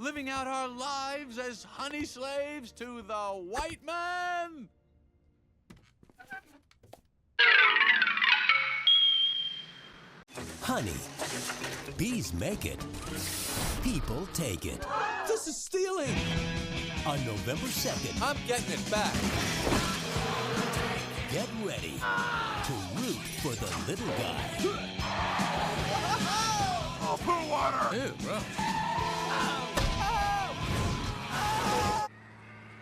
living out our lives as honey slaves to the white man. Honey. Bees make it. People take it. This is stealing. On November 2nd, I'm getting it back. get ready to root for the little guy. Oh, pool water. Ew, gross.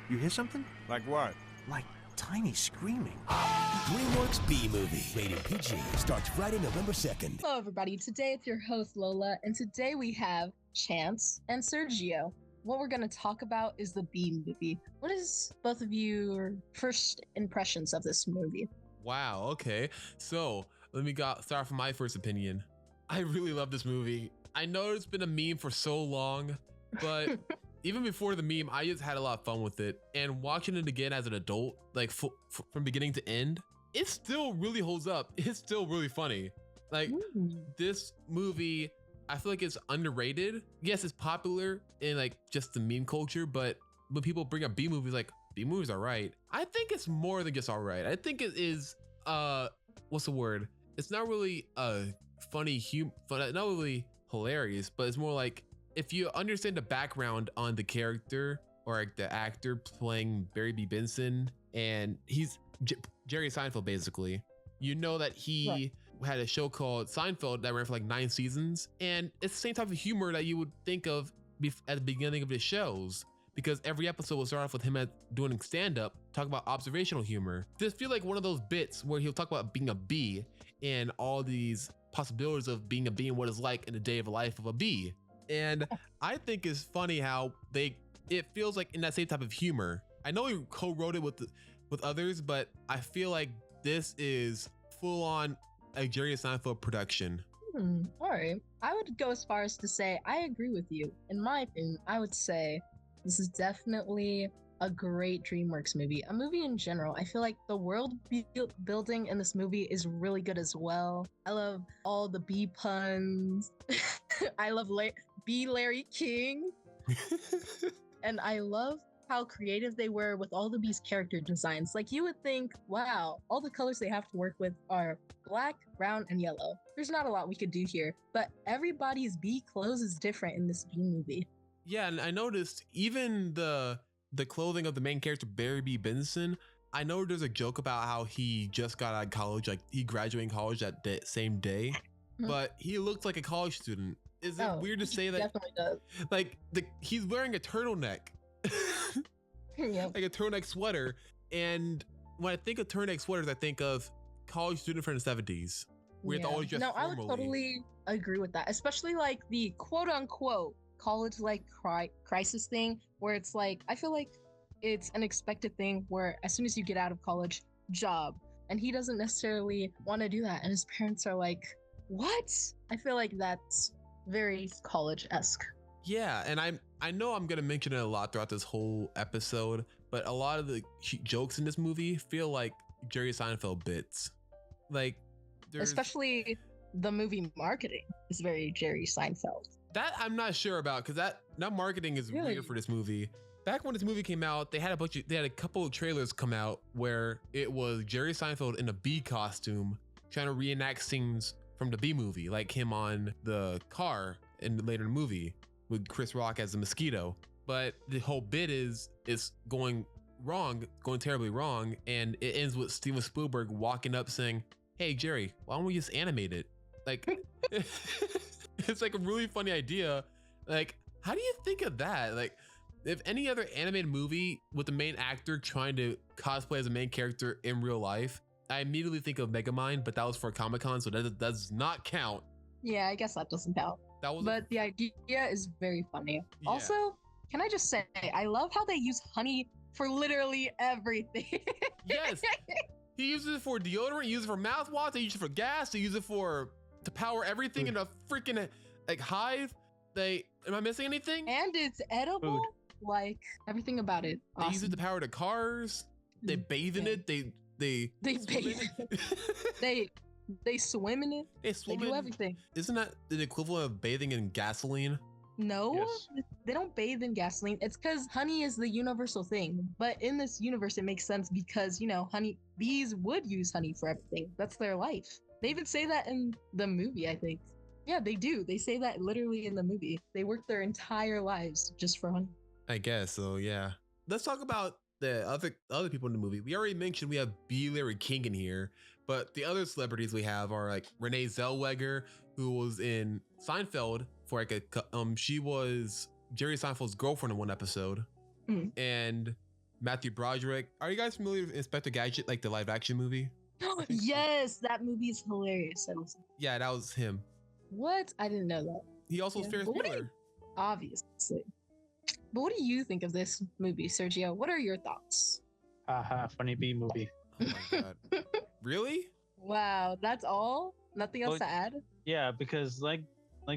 You hear something? Like what? Like tiny screaming. DreamWorks B-Movie, rated PG, starts Friday, November 2nd. Hello, everybody. Today it's your host, Lola, and today we have Chance and Sergio. What we're going to talk about is the B movie. What is both of your first impressions of this movie? Wow, okay. So let me start from my first opinion. I really love this movie. I know it's been a meme for so long, but even before the meme, I just had a lot of fun with it. And watching it again as an adult, like from beginning to end, it still really holds up. It's still really funny. Like this movie, I feel like it's underrated. Yes, it's popular in like just the meme culture, but when people bring up B movies, like B movies are right. I think it's more than just all right. I think it is, what's the word? It's not really funny, not really hilarious, but it's more like if you understand the background on the character or like the actor playing Barry B. Benson, and he's Jerry Seinfeld basically, you know that he had a show called Seinfeld that ran for like 9 seasons, and it's the same type of humor that you would think of at the beginning of his shows, because every episode will start off with him doing stand-up, talking about observational humor. This feel like one of those bits where he'll talk about being a bee and all these possibilities of being a bee and what it's like in the day of the life of a bee. And I think it's funny how it feels like in that same type of humor. I know he co-wrote it with others, but I feel like this is full on a Jerry Seinfeld production. All right. I would go as far as to say I agree with you. In my opinion, I would say this is definitely a great DreamWorks movie. A movie in general. I feel like the world building in this movie is really good as well. I love all the bee puns. I love B. Larry King. And I love how creative they were with all the bees' character designs. Like, you would think, wow, all the colors they have to work with are black, brown, and yellow. There's not a lot we could do here, but everybody's bee clothes is different in this bee movie. Yeah, and I noticed even the clothing of the main character, Barry B. Benson, I know there's a joke about how he just got out of college, like he graduated college that same day, but he looks like a college student. Is it weird to say that? Definitely does. Like he's wearing a turtleneck. Yep. Like a turtleneck sweater. And when I think of turtleneck sweaters, I think of college student from the 70s. Where always dressed formally. I would totally agree with that. Especially like the quote unquote college like crisis thing, where it's like, I feel like it's an expected thing where as soon as you get out of college, job. And he doesn't necessarily want to do that. And his parents are like, what? I feel like that's very college-esque. Yeah, and I know I'm gonna mention it a lot throughout this whole episode, but a lot of the jokes in this movie feel like Jerry Seinfeld bits. Like, especially the movie marketing is very Jerry Seinfeld. That I'm not sure about, because that marketing is really weird for this movie. Back when this movie came out, they had a couple of trailers come out where it was Jerry Seinfeld in a bee costume trying to reenact scenes from the B movie, like him on the car later in the movie with Chris Rock as a mosquito. But the whole bit is going terribly wrong, and it ends with Steven Spielberg walking up saying, "Hey Jerry, why don't we just animate it?" Like, it's like a really funny idea. Like, how do you think of that? Like, if any other animated movie with the main actor trying to cosplay as a main character in real life, I immediately think of Megamind, but that was for Comic-Con, so that does not count. Yeah, I guess that doesn't count. But the idea is very funny. Yeah. Also, can I just say, I love how they use honey for literally everything. Yes. He uses it for deodorant, he uses it for mouthwash, he uses it for gas, he uses it to power everything in a freaking like hive. Am I missing anything? And it's edible. Like everything about it. Awesome. They use it to power the cars. They bathe in it. They bathe in it. They swim in it. They do everything. Isn't that the equivalent of bathing in gasoline? No, Yes. they don't bathe in gasoline. It's because honey is the universal thing. But in this universe, it makes sense because, honey bees would use honey for everything. That's their life. They even say that in the movie, I think. Yeah, they do. They say that literally in the movie. They work their entire lives just for honey. I guess so. Yeah. Let's talk about the other people in the movie. We already mentioned we have B. Larry King in here, but the other celebrities we have are like Renee Zellweger, who was in Seinfeld for like she was Jerry Seinfeld's girlfriend in one episode, and Matthew Broderick. Are you guys familiar with Inspector Gadget, like the live action movie? Yes, that movie is hilarious. Yeah, that was him. What? I didn't know that. He also was Ferris But what do Bueller. Obviously. But what do you think of this movie, Sergio? What are your thoughts? Haha, funny B movie. Oh my god. Really? Wow, that's all? Nothing else Well, to add? Yeah, because like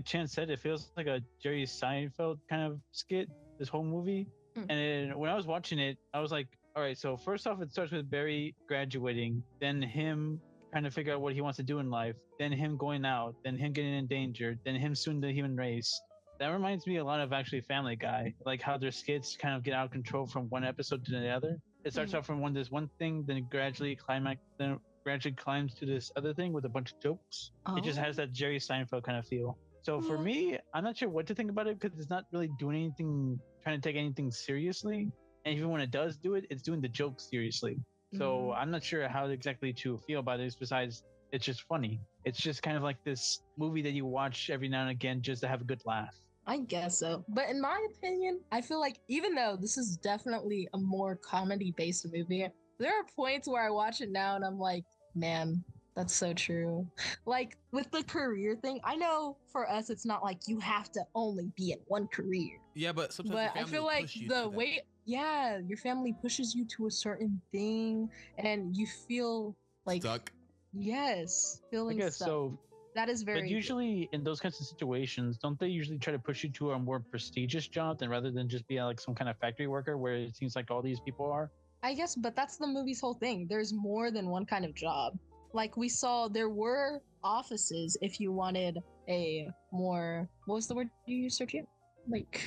Chance said, it feels like a Jerry Seinfeld kind of skit, this whole movie. Mm. And then when I was watching it, I was like, all right, so first off, it starts with Barry graduating, then him trying to figure out what he wants to do in life, then him going out, then him getting endangered, then him suing the human race. That reminds me a lot of actually Family Guy, like how their skits kind of get out of control from one episode to the other. It starts off from this one thing, then gradually climbs to this other thing with a bunch of jokes. It just has that Jerry Seinfeld kind of feel. So for me, I'm not sure what to think about it because it's not really doing anything, trying to take anything seriously. And even when it does do it, it's doing the jokes seriously. So I'm not sure how exactly to feel about it besides it's just funny. It's just kind of like this movie that you watch every now and again just to have a good laugh. I guess so. But in my opinion, I feel like even though this is definitely a more comedy-based movie, there are points where I watch it now and I'm like, man, that's so true. Like with the career thing, I know for us it's not like you have to only be in one career. Yeah, but sometimes But your I family feel will like push you to the that. way, yeah, your family pushes you to a certain thing and you feel like, Stuck. yes, I feeling guess stuck. so. That is very But usually in those kinds of situations, don't they usually try to push you to a more prestigious job than rather than just be like some kind of factory worker where it seems like all these people are? I guess, but that's the movie's whole thing. There's more than one kind of job. Like we saw, there were offices if you wanted a more, what was the word you used, Sergio? Like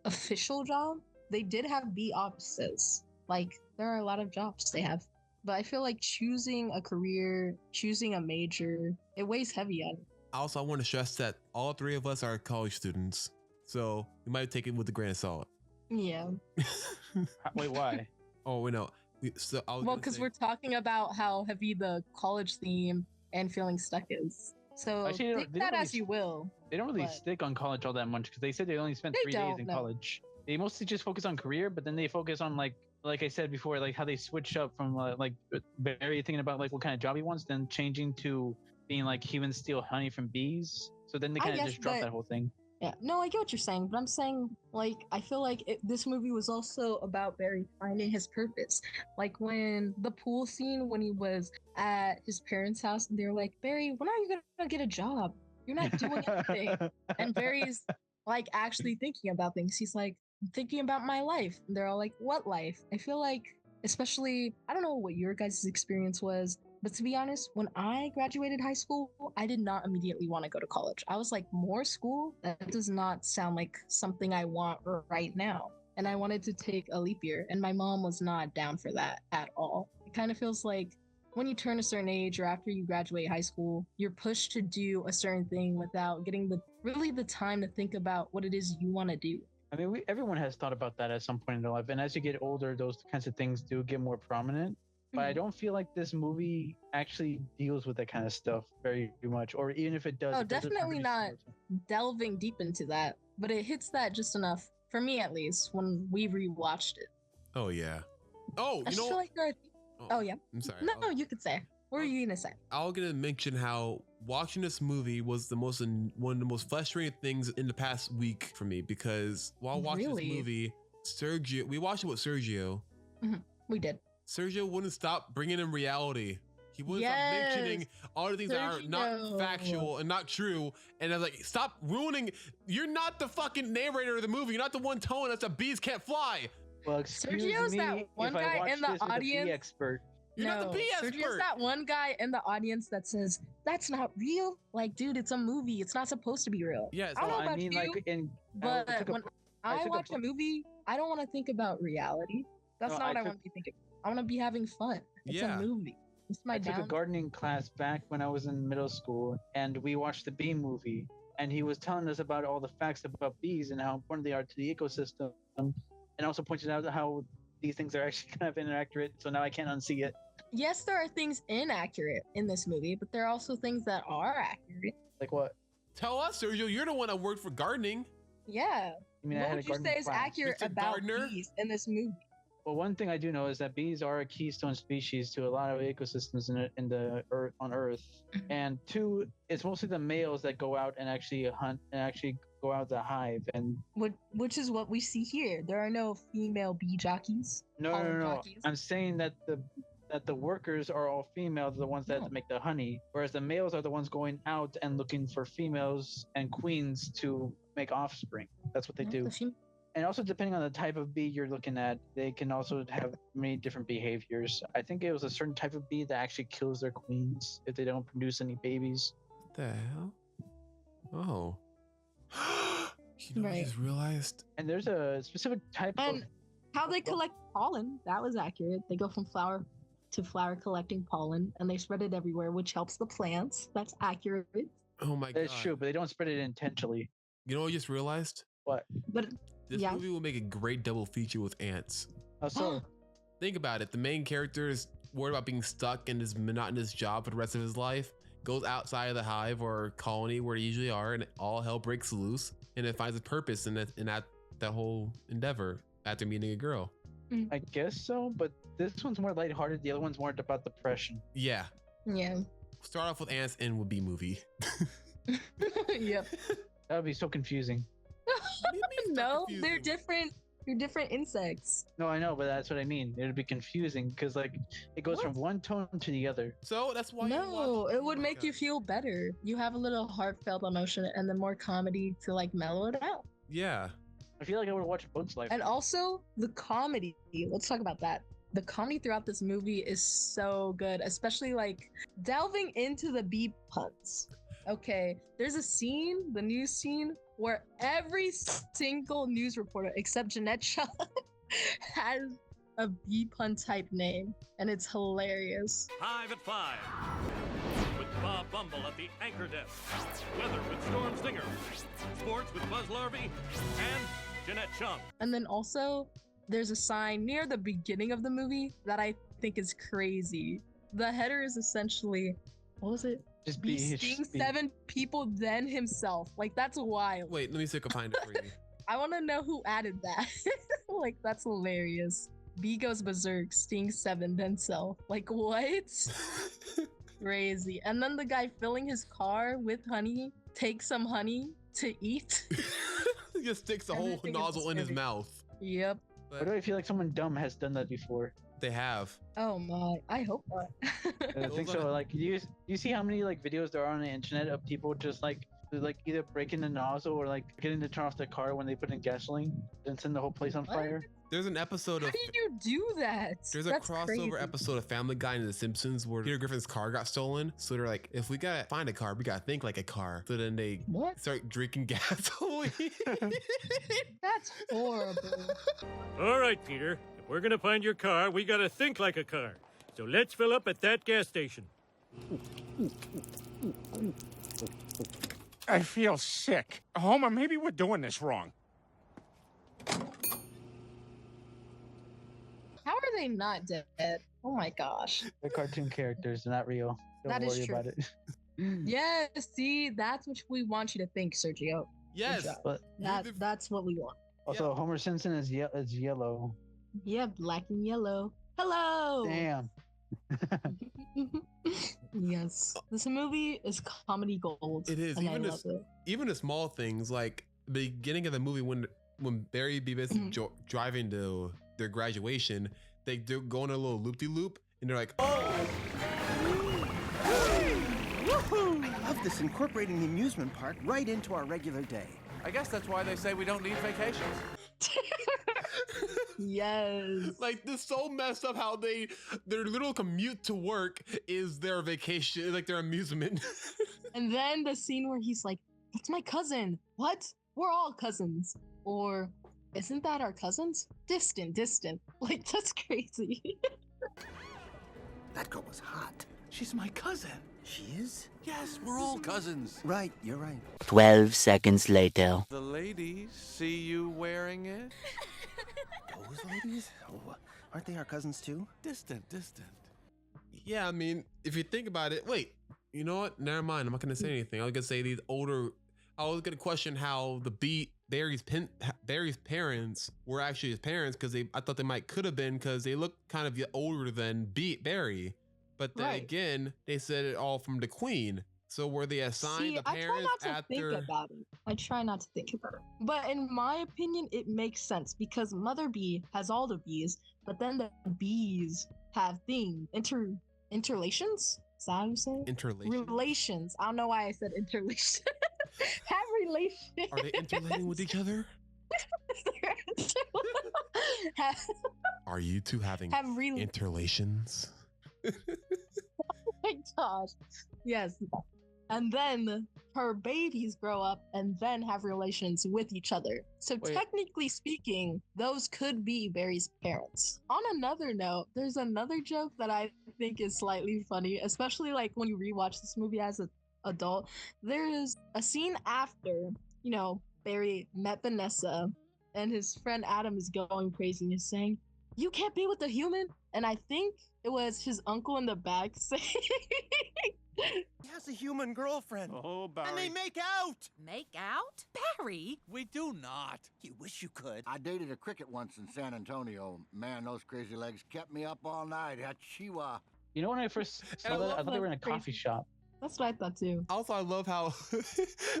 official job? They did have B offices. Like there are a lot of jobs they have. But I feel like choosing a career, choosing a major, it weighs heavy on it. Also, I want to stress that all three of us are college students, so you might take it with a grain of salt. Yeah. Wait, why? Oh, wait, no. So I was Well, gonna because say- we're talking about how heavy the college theme and feeling stuck is. So Actually, take they that don't really as you will. They don't really But- stick on college all that much because they said they only spent They 3 days don't, in no. college. They mostly just focus on career, but then they focus on like I said before, like how they switch up from like Barry thinking about like what kind of job he wants, then changing to being like humans steal honey from bees. So then they I kind of guess, just drop but- that whole thing. Yeah, no, I get what you're saying, but I'm saying, like, I feel like this movie was also about Barry finding his purpose. Like, when the pool scene, when he was at his parents' house, and they're like, Barry, when are you gonna get a job? You're not doing anything. And Barry's, like, actually thinking about things. He's like, I'm thinking about my life. And they're all like, what life? I feel like, especially, I don't know what your guys' experience was, but to be honest, when I graduated high school, I did not immediately want to go to college. I was like, more school? That does not sound like something I want right now. And I wanted to take a leap year, and my mom was not down for that at all. It kind of feels like when you turn a certain age or after you graduate high school, you're pushed to do a certain thing without getting the time to think about what it is you want to do. I mean, everyone has thought about that at some point in their life, and as you get older, those kinds of things do get more prominent. But I don't feel like this movie actually deals with that kind of stuff very much, or even if it does, Oh, it does it definitely really not smooth. delving deep into that, but it hits that just enough for me, at least, when we rewatched it. Oh, yeah. Oh, I you just know. feel like there are. Oh yeah. I'm sorry. No, you could say. What are you gonna say? I was gonna mention how watching this movie was one of the most frustrating things in the past week for me, because while watching Really? this movie, we watched it with Sergio. We did. Sergio wouldn't stop bringing in reality. He wouldn't stop mentioning Yes, all the things that are not Sergio. factual and not true. And I was like, stop ruining. You're not the fucking narrator of the movie. You're not the one telling us that bees can't fly. Well, excuse Sergio's me that one if I guy watched in the this with a bee audience- expert. You're not the bee Sergio's expert. that one guy in the audience that says that's not real. Like, dude, it's a movie. It's not supposed to be real. Yes. I don't know I about mean, you, like in but took a- when I I took a watch a movie, I don't want to think about reality. That's No, not what I I want to be thinking. I want to be having fun. It's Yeah. a movie. It's my I took a down. gardening class back when I was in middle school, and we watched the bee movie. And he was telling us about all the facts about bees and how important they are to the ecosystem, and also pointed out how these things are actually kind of inaccurate. So now I can't unsee it. Yes, there are things inaccurate in this movie, but there are also things that are accurate. Like what? Tell us, Sergio. You're the one that worked for gardening. Yeah. I mean, I What had a would you gardening say is class. accurate Mr. about Gardner? bees in this movie? Well, one thing I do know is that bees are a keystone species to a lot of ecosystems in the earth on Earth. And two, it's mostly the males that go out and actually hunt and actually go out the hive. And Which is what we see here. There are no female bee jockeys. no, pollen no. jockeys. I'm saying that the workers are all females, the ones that No. make the honey, whereas the males are the ones going out and looking for females and queens to make offspring. That's what they No, do. the fem- And also, depending on the type of bee you're looking at, they can also have many different behaviors. I think it was a certain type of bee that actually kills their queens if they don't produce any babies. What the hell? Oh. You know, I Right. just realized. And there's a specific type of. And how they collect pollen, that was accurate. They go from flower to flower collecting pollen and they spread it everywhere, which helps the plants. That's accurate. Oh my That's god. true, but they don't spread it intentionally. You know what I just realized? What? But This Yeah. movie will make a great double feature with ants. Also, Think about it. The main character is worried about being stuck in his monotonous job for the rest of his life. Goes outside of the hive or colony where they usually are, and all hell breaks loose. And it finds a purpose in that whole endeavor after meeting a girl. I guess so, but this one's more lighthearted. The other one's more about depression. Yeah. yeah. Start off with ants and would be movie. Yep. That would be so confusing. No, confusing? they're different. They're different insects. No, I know, but that's what I mean. It would be confusing because, like, it goes from one tone to the other. So that's why. you No, watch- it oh would my make you God. feel better. You have a little heartfelt emotion and then more comedy to like mellow it out. Yeah. I feel like I would watch Bugs Life. And also the comedy. Let's talk about that. The comedy throughout this movie is so good, especially like delving into the bee puns. Okay, there's a scene, the news scene, where every single news reporter except Jeanette Shaw has a bee pun type name, and it's hilarious. Hive at 5. With Bob Bumble at the anchor desk. Weather with Storm Stinger. Sports with Buzz Larvey. And Jeanette Chung. And then also, there's a sign near the beginning of the movie that I think is crazy. The header is essentially, what was it? Just Be be sting just be- 7 people then himself. Like, that's wild. Wait, let me see if I can find it for you. I want to know who added that. Like, that's hilarious. B goes berserk, sting 7 then self. Like, what? Crazy. And then the guy filling his car with honey takes some honey to eat. He just sticks a whole Everything is nozzle in his acidic. mouth. Yep. Why do I feel like someone dumb has done that before? They have. Oh my. I hope not. I think so. Like, you see how many like videos there are on the internet of people just like either breaking the nozzle or like getting to turn off their car when they put in gasoline and send the whole place on What? fire. There's an episode How of. do you do that? There's a That's crossover crazy. episode of Family Guy and The Simpsons where Peter Griffin's car got stolen. So they're like, if we gotta find a car, we gotta think like a car. So then they What? start drinking gasoline. That's horrible. All right, Peter. If we're gonna find your car, we gotta think like a car. So let's fill up at that gas station. I feel sick. Homer, maybe we're doing this wrong. How are they not dead? Oh my gosh. They're cartoon characters. They're not real. Don't That is worry true. about it. Yes, see, that's what we want you to think, Sergio. yes. job. But That's what we want. also, Homer Simpson is yellow. Yeah, black and yellow. Hello. Damn. Yes, this movie is comedy gold. It is, and I even love it. Even the small things like the beginning of the movie when Barry Beavis is driving to their graduation, they do go on a little loop-de-loop and they're like, oh, I love this, incorporating the amusement park right into our regular day. I guess that's why they say we don't need vacations. Yes. Like, this so messed up how their little commute to work is their vacation, like their amusement. And then the scene where he's like, "That's my cousin." What? We're all cousins. Or isn't that our cousins? Distant. Like, that's crazy. That girl was hot. She's my cousin. She is? Yes, we're all cousins. Right, you're right. 12 seconds later. The ladies see you wearing it. Those ladies? Oh, aren't they our cousins too? Distant. Yeah, I mean, if you think about it, wait, you know what? Never mind. I'm not gonna say anything. I was gonna say these older. I was gonna question how Barry's parents were actually his parents, because I thought they could have been, because they look kind of older than Barry. But then again, they said it all from the Queen. So were they assigned the parents I try not to think about it. I try not to think about it. But in my opinion, it makes sense because Mother Bee has all the bees, but then the bees have interrelations? Is that how you say it? Interrelations? Relations. I don't know why I said interrelation. Have relations. Are they interrelating with each other? Are you two having interrelations? Oh my gosh. Yes. And then her babies grow up and then have relations with each other. So technically speaking, those could be Barry's parents. On another note, there's another joke that I think is slightly funny, especially like when you rewatch this movie as an adult. There's a scene after, Barry met Vanessa and his friend Adam is going crazy and is saying, "You can't be with a human?" And I think it was his uncle in the back saying, He has a human girlfriend. Oh, Barry. And they make out. Make out? Barry? We do not. You wish you could. I dated a cricket once in San Antonio. Man, those crazy legs kept me up all night. Chihuahua. You know, when I first saw that, I thought they were in a coffee shop. That's what I thought too. Also, I love how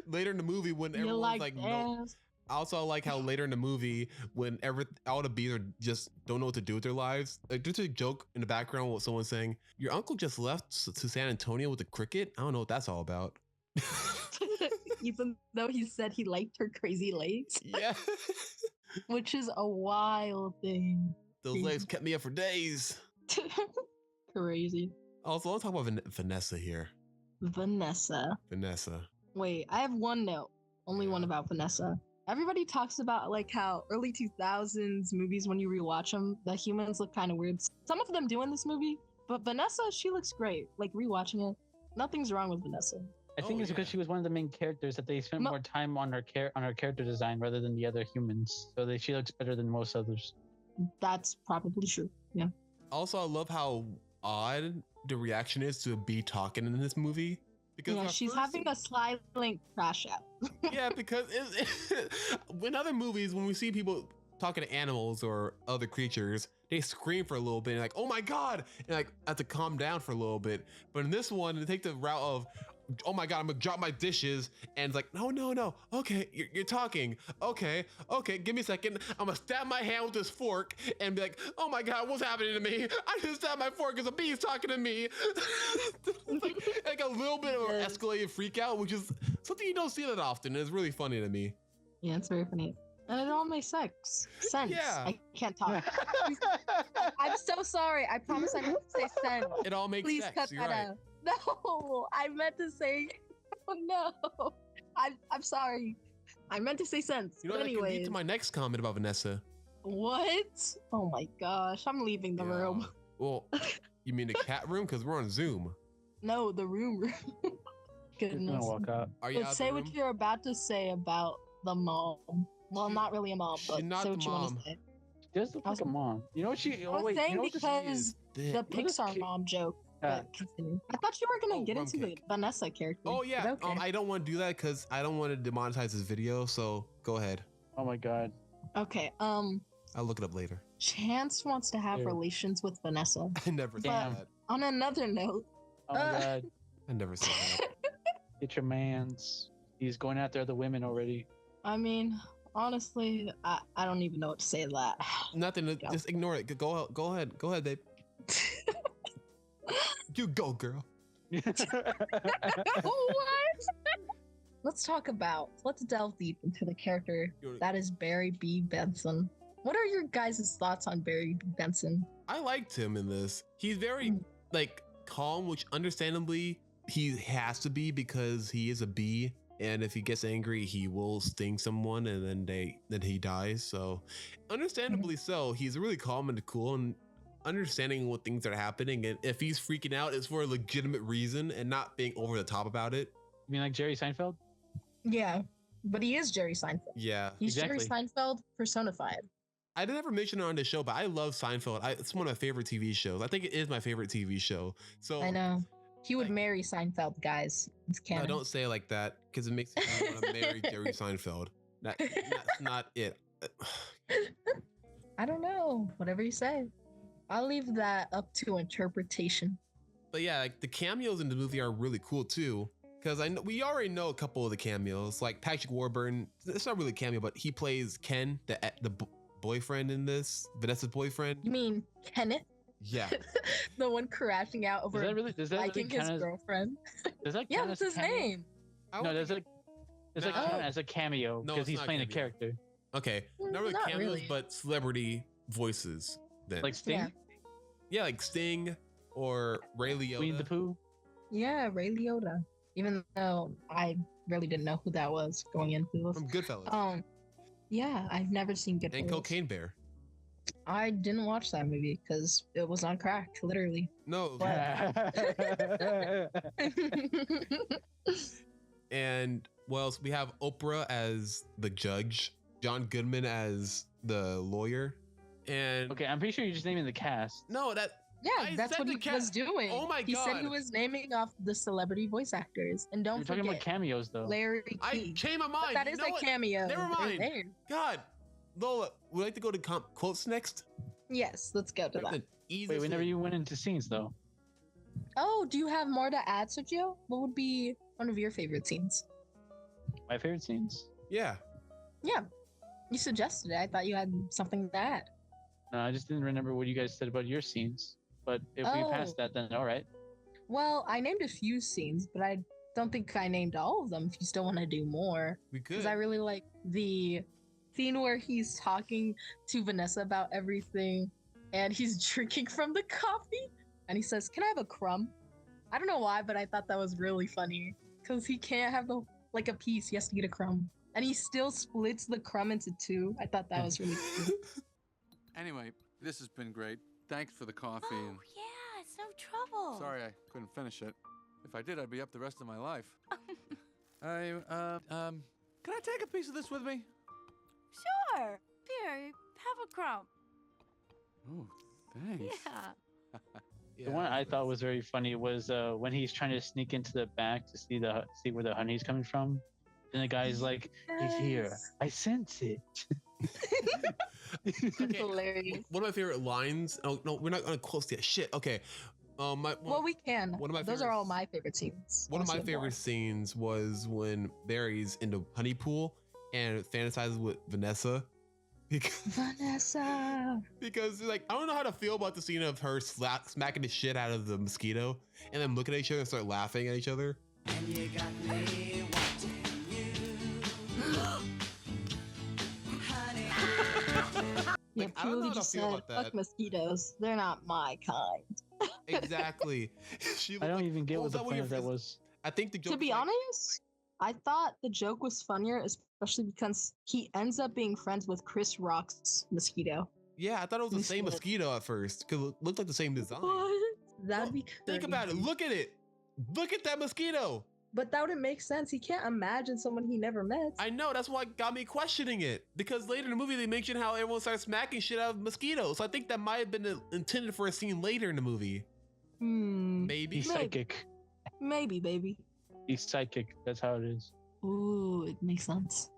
later in the movie when everyone's like no. Also, I like how later in the movie when all the bees don't know what to do with their lives. Like, there's a joke in the background with someone saying, "Your uncle just left to San Antonio with a cricket. I don't know what that's all about." Even though he said he liked her crazy legs. Yeah. Which is a wild thing. Those legs kept me up for days. Crazy. Also, let's talk about Vanessa here. Vanessa. Wait, I have one note. Only one about Vanessa. Everybody talks about like how early 2000s movies, when you rewatch them, the humans look kind of weird. Some of them do in this movie, but Vanessa, she looks great. Like rewatching it, nothing's wrong with Vanessa. I think it's because she was one of the main characters that they spent more time on her character design rather than the other humans. So she looks better than most others. That's probably true. Yeah. Also, I love how odd the reaction is to a bee talking in this movie. Because she's having a silent crash out. Yeah, because in other movies, when we see people talking to animals or other creatures, they scream for a little bit and like, "Oh my God," and like have to calm down for a little bit. But in this one, they take the route of, "Oh my God, I'm gonna drop my dishes," and it's like, no, okay, you're talking, okay, give me a second, I'm gonna stab my hand with this fork and be like, "Oh my God, what's happening to me? I just stabbed my fork because a bee's talking to me." like a little bit of an escalated freak out, which is something you don't see that often. It's really funny to me. Yeah, it's very funny. And it all makes sense. Yeah. I can't talk. I'm so sorry. I promise I meant to say sense. It all makes Please sense. cut You're that right. out. No, I meant to say. Oh no, I'm sorry. I meant to say sense. You know, but that can lead anyways, to my next comment about Vanessa. what? Oh my gosh, I'm leaving the room. Well, you mean the cat room? Because we're on Zoom. No, the room. Goodness. Walk out. Are you But out say the what room? you're about to say about the mom. Well, not really a mom, but She's not say the what you want mom. to say. She does look like a mom. You know what she? I was saying because the What is Pixar ki- mom joke. But continue. I thought you were gonna get into the Vanessa character. Oh but yeah. okay. I don't want to do that because I don't want to demonetize this video. So go ahead. Oh my God. Okay. I'll look it up later. Chance wants to have Ew. relations with Vanessa. I never said But that. on another note, Oh my God. I never said that. Get your man's. He's going after other women already. I mean, honestly, I don't even know what to say to that. Nothing. Just ignore it. Go ahead, babe. You go, girl. What? Let's delve deep into the character that is Barry B. Benson. What are your guys' thoughts on Barry Benson? I liked him in this. He's very like calm, which understandably he has to be because he is a bee. And if he gets angry, he will sting someone and then he dies. So understandably so, he's really calm and cool and understanding what things are happening. And if he's freaking out, it's for a legitimate reason and not being over the top about it. You mean like Jerry Seinfeld? Yeah, but he is Jerry Seinfeld. Yeah. He's Exactly. Jerry Seinfeld personified. I never mentioned it on the show, but I love Seinfeld. It's one of my favorite TV shows. I think it is my favorite TV show. So I know. He would marry Seinfeld, guys. It's no, canon. don't say it like that because it makes me want to marry Jerry Seinfeld. That's not it. I don't know. Whatever you say. I'll leave that up to interpretation. But yeah, like the cameos in the movie are really cool too. Because I know we already know a couple of the cameos, like Patrick Warburton. It's not really a cameo, but he plays Ken, the boyfriend in this, Vanessa's boyfriend. You mean Kenneth? Yeah. The one crashing out over does that liking really his count as, girlfriend. does that Yeah, count that's as his a cameo? name. No, does it count as a cameo No, because it's he's not a playing a cameo. character? Okay, not really Not cameos, really. but celebrity voices. Then Like Sting? Yeah. yeah, like Sting or Ray Liotta. Winnie the Pooh? Yeah, Ray Liotta. Even though I really didn't know who that was going into this. From Goodfellas Yeah, I've never seen Goodfellas. and Cocaine Bear. I didn't watch that movie because it was on crack, literally. No, and well, we have Oprah as the judge, John Goodman as the lawyer, and Okay, I'm pretty sure you're just naming the cast. no, that Yeah, I that's said what the he ca- was doing. Oh my He said he God. was naming off the celebrity voice actors. And don't You're talking forget about cameos though. Larry I King. changed my But mind. that You is know a what? cameo. Never They're mind. there. God, Lola, would you like to go to quotes next? Yes, let's go to that. The easiest Wait, we never way- even went into scenes though. Oh, do you have more to add, Sergio? What would be one of your favorite scenes? My favorite scenes? Yeah. Yeah, you suggested it. I thought you had something to add. No, I just didn't remember what you guys said about your scenes. But if we Oh. passed that, then all right. Well, I named a few scenes, but I don't think I named all of them. If you still want to do more, We could. because I really like the scene where he's talking to Vanessa about everything, and he's drinking from the coffee, and he says, "Can I have a crumb?" I don't know why, but I thought that was really funny because he can't have a piece. He has to get a crumb, and he still splits the crumb into two. I thought that was really cool. Anyway, this has been great. Thanks for the coffee. Oh, And yeah, it's no trouble. sorry I couldn't finish it. If I did, I'd be up the rest of my life. Can I take a piece of this with me? Sure. Here, have a crumb. Oh, thanks. Yeah. The one I thought was very funny was when he's trying to sneak into the back to see where the honey's coming from. And the guy's like, "He's here. Yes. I sense it." Okay, Hilarious. one of my favorite lines. Oh no, we're not gonna quote yet. Shit. Okay. Well, we can. one of my Those are favorite- all my favorite scenes. One of my Unless you have more. favorite scenes was when Barry's in the honey pool and fantasizes with Vanessa. Because, Vanessa. because like I don't know how to feel about the scene of her smacking the shit out of the mosquito and then looking at each other and start laughing at each other. Yeah, Like, I don't know Purely how to just feel said, about that. "Fuck mosquitoes. They're not my kind." Exactly. She I looked don't like, even get "Oh, what is the that what point your of that friends-" was. I think the joke. To be is like- honest, I thought the joke was funnier, especially because he ends up being friends with Chris Rock's mosquito. Yeah, I thought it was the same Instead. mosquito at first because it looked like the same design. What? That'd be Think about it. crazy. Look at it. Look at that mosquito. But that wouldn't make sense. He can't imagine someone he never met. I know. That's why it got me questioning it. Because later in the movie, they mention how everyone starts smacking shit out of mosquitoes. So I think that might have been intended for a scene later in the movie. Maybe. He's psychic. Maybe, baby. He's psychic. That's how it is. Ooh, it makes sense.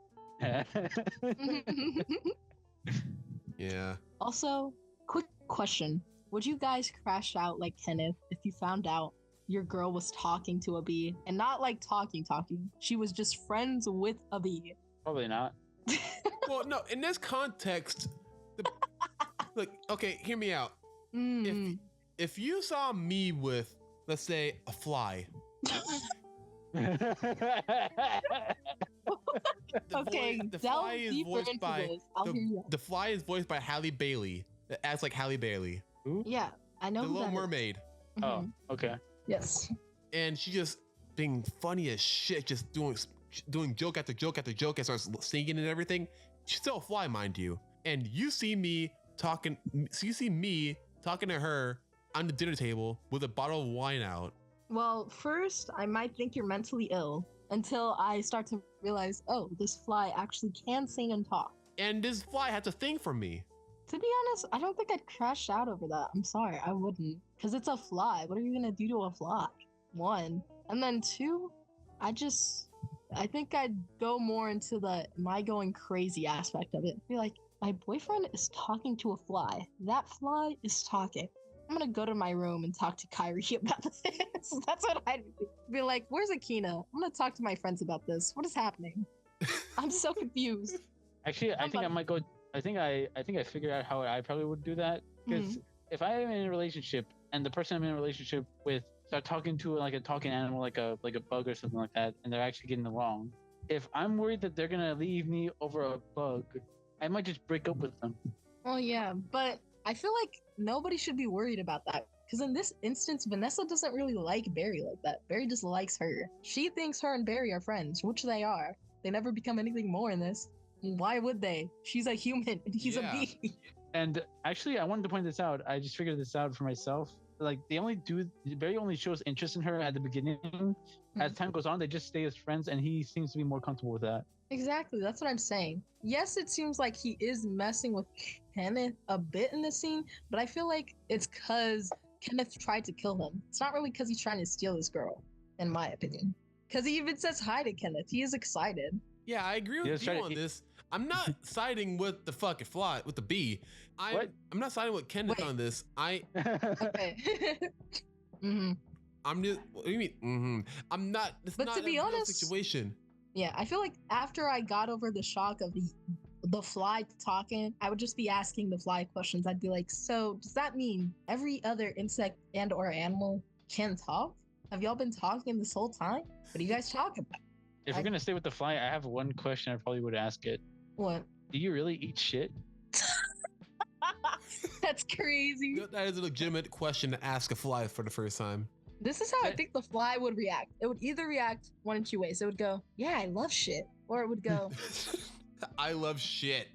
Yeah. Also, quick question. Would you guys crash out like Kenneth if you found out your girl was talking to a bee? And not like talking. She was just friends with a bee. Probably not. Well, no. In this context, look. Okay, hear me out. If you saw me with, let's say, a fly, Okay, the delve fly is deeper voiced into by this. I'll hear you out. the fly is voiced by Halle Bailey. That acts like Halle Bailey. Yeah, I know The who Little that is. Mermaid. Oh, Mhm. okay. Yes. And she just being funny as shit, just doing joke after joke after joke and starts singing and everything. She's still a fly, mind you. And you see me talking to her on the dinner table with a bottle of wine out. Well, first, I might think you're mentally ill until I start to realize, oh, this fly actually can sing and talk. And this fly has a thing for me. To be honest, I don't think I'd crash out over that. I'm sorry, I wouldn't. Because it's a fly. What are you going to do to a fly? One. And then two, I think I'd go more into the am I going crazy aspect of it. Be like, my boyfriend is talking to a fly. That fly is talking. I'm gonna go to my room and talk to Kyrie about this. That's what I'd be like. Where's Akina? I'm gonna talk to my friends about this. What is happening? I'm so confused. Actually, I think I might go. I think I figured out how I probably would do that. Because if I am in a relationship and the person I'm in a relationship with start talking to like a talking animal, like a bug or something like that, and they're actually getting along, if I'm worried that they're gonna leave me over a bug, I might just break up with them. Oh yeah, but I feel like nobody should be worried about that. Because in this instance, Vanessa doesn't really like Barry like that. Barry just likes her. She thinks her and Barry are friends, which they are. They never become anything more in this. Why would they? She's a human and he's a bee. And actually, I wanted to point this out. I just figured this out for myself. Like, Barry only shows interest in her at the beginning. As time goes on, they just stay as friends, and he seems to be more comfortable with that. Exactly, that's what I'm saying. Yes, it seems like he is messing with Kenneth a bit in this scene, but I feel like it's because Kenneth tried to kill him. It's not really because he's trying to steal this girl, in my opinion. Because he even says hi to Kenneth. He is excited. Yeah, I agree with you on this. I'm not siding with the fucking fly, with the bee. I'm not siding with Kenneth on this. Okay. I'm just. What do you mean? I'm not. It's But not to be a real honest, situation. Yeah, I feel like after I got over the shock of the fly talking, I would just be asking the fly questions. I'd be like, so does that mean every other insect and or animal can talk? Have y'all been talking this whole time? What are you guys talking about? If we're gonna stay with the fly, I have one question I probably would ask it. What? Do you really eat shit? That's crazy. That is a legitimate question to ask a fly for the first time. This is how I think the fly would react. It would either react one of two ways. It would go, yeah, I love shit. Or it would go, I love shit.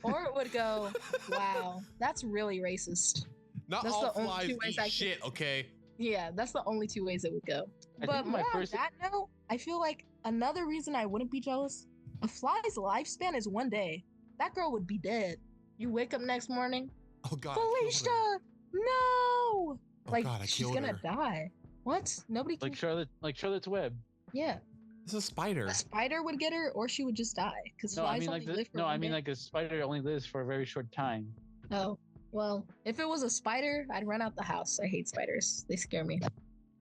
Or it would go, wow, that's really racist. Not That's all the only flies two ways eat I shit, okay? Yeah, that's the only two ways it would go. I But think my more on first- that note, I feel like another reason I wouldn't be jealous, a fly's lifespan is 1 day. That girl would be dead. You wake up next morning, Oh God. I killed her. Felicia, no! Oh Like, God, I she's killed gonna her. die. What? Nobody can. Like Charlotte's Web. Yeah. It's a spider. A spider would get her, or she would just die. Because No, I flies mean only like live for no, I one mean day. like a spider only lives for a very short time. Oh, well, if it was a spider, I'd run out the house. I hate spiders. They scare me.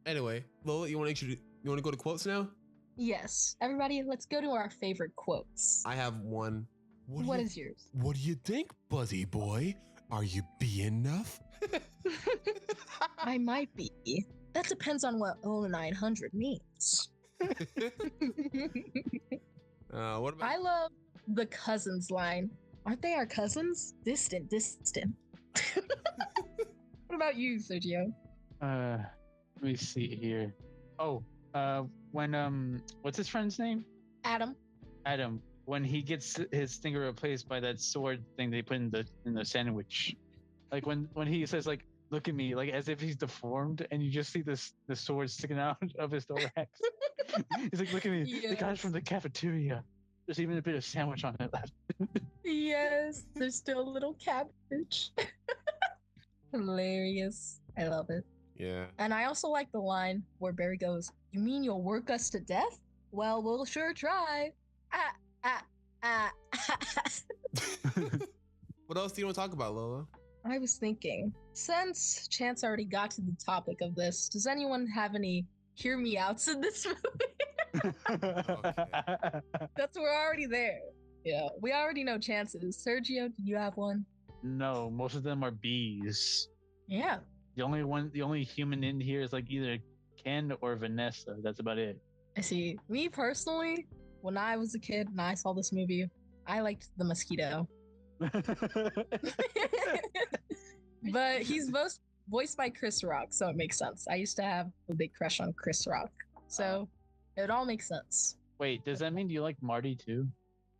Anyway, Lola, you want to go to quotes now? Yes. Everybody, let's go to our favorite quotes. I have one. What is yours? What do you think, Buzzy boy? Are you bee enough? I might be. That depends on what 0900 means. What about? I love the cousins line. Aren't they our cousins? Distant, distant. What about you, Sergio? Let me see here. Oh, when what's his friend's name? Adam. Adam. When he gets his stinger replaced by that sword thing they put in the sandwich, like when he says like, "Look at me," like as if he's deformed, and you just see the sword sticking out of his thorax. He's like, "Look at me, the guy's from the cafeteria. There's even a bit of sandwich on it left." Yes, there's still a little cabbage. Hilarious. I love it. Yeah. And I also like the line where Barry goes, "You mean you'll work us to death? Well, we'll sure try." What else do you want to talk about, Lola? I was thinking, since Chance already got to the topic of this, does anyone have any hear me outs in this movie? That's we're already there. Yeah, we already know Chance's. Sergio, do you have one? No, most of them are bees. Yeah. The only human in here is like either Ken or Vanessa. That's about it. I see. Me personally, when I was a kid and I saw this movie, I liked the mosquito. But he's voiced by Chris Rock, so it makes sense. I used to have a big crush on Chris Rock, so it all makes sense. Wait, does that mean you like Marty too?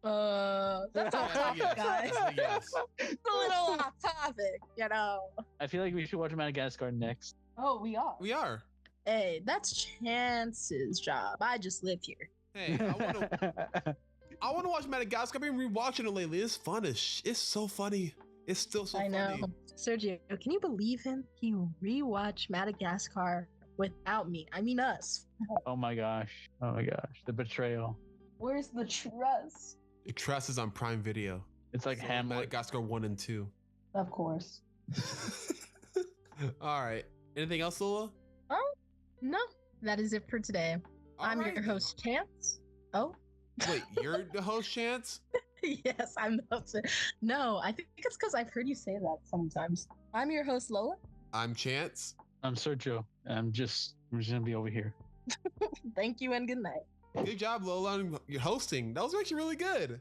That's off topic, guys. Yes. It's a little off topic, you know. I feel like we should watch Madagascar next. Oh, we are. We are. Hey, that's Chance's job. I just live here. Hey, I want to watch Madagascar. I've been rewatching it lately. It's fun. It's so funny. It's still so I know. funny. Sergio, can you believe him? He rewatched Madagascar without me. I mean us. Oh my gosh. The betrayal. Where's the trust? The Trust is on Prime Video. It's like Hamlet. Madagascar 1 and 2. Of course. All right. Anything else, Lola? Oh, no. That is it for today. I'm right. your host, Chance. Oh. Wait, you're the host, Chance? Yes, I'm the host. No, I think it's because I've heard you say that sometimes. I'm your host, Lola. I'm Chance. I'm Sergio. I'm just gonna be over here. Thank you and good night. Good job, Lola, on your hosting. That was actually really good.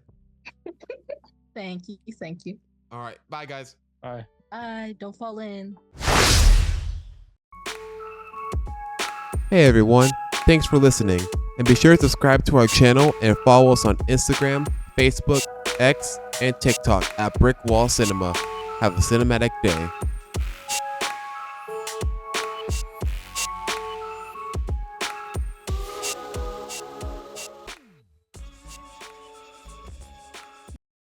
Thank you. Thank you. All right. Bye, guys. Bye. Bye. Don't fall in. Hey, everyone. Thanks for listening. And be sure to subscribe to our channel and follow us on Instagram, Facebook, X, and TikTok at Brick Wall Cinema. Have a cinematic day.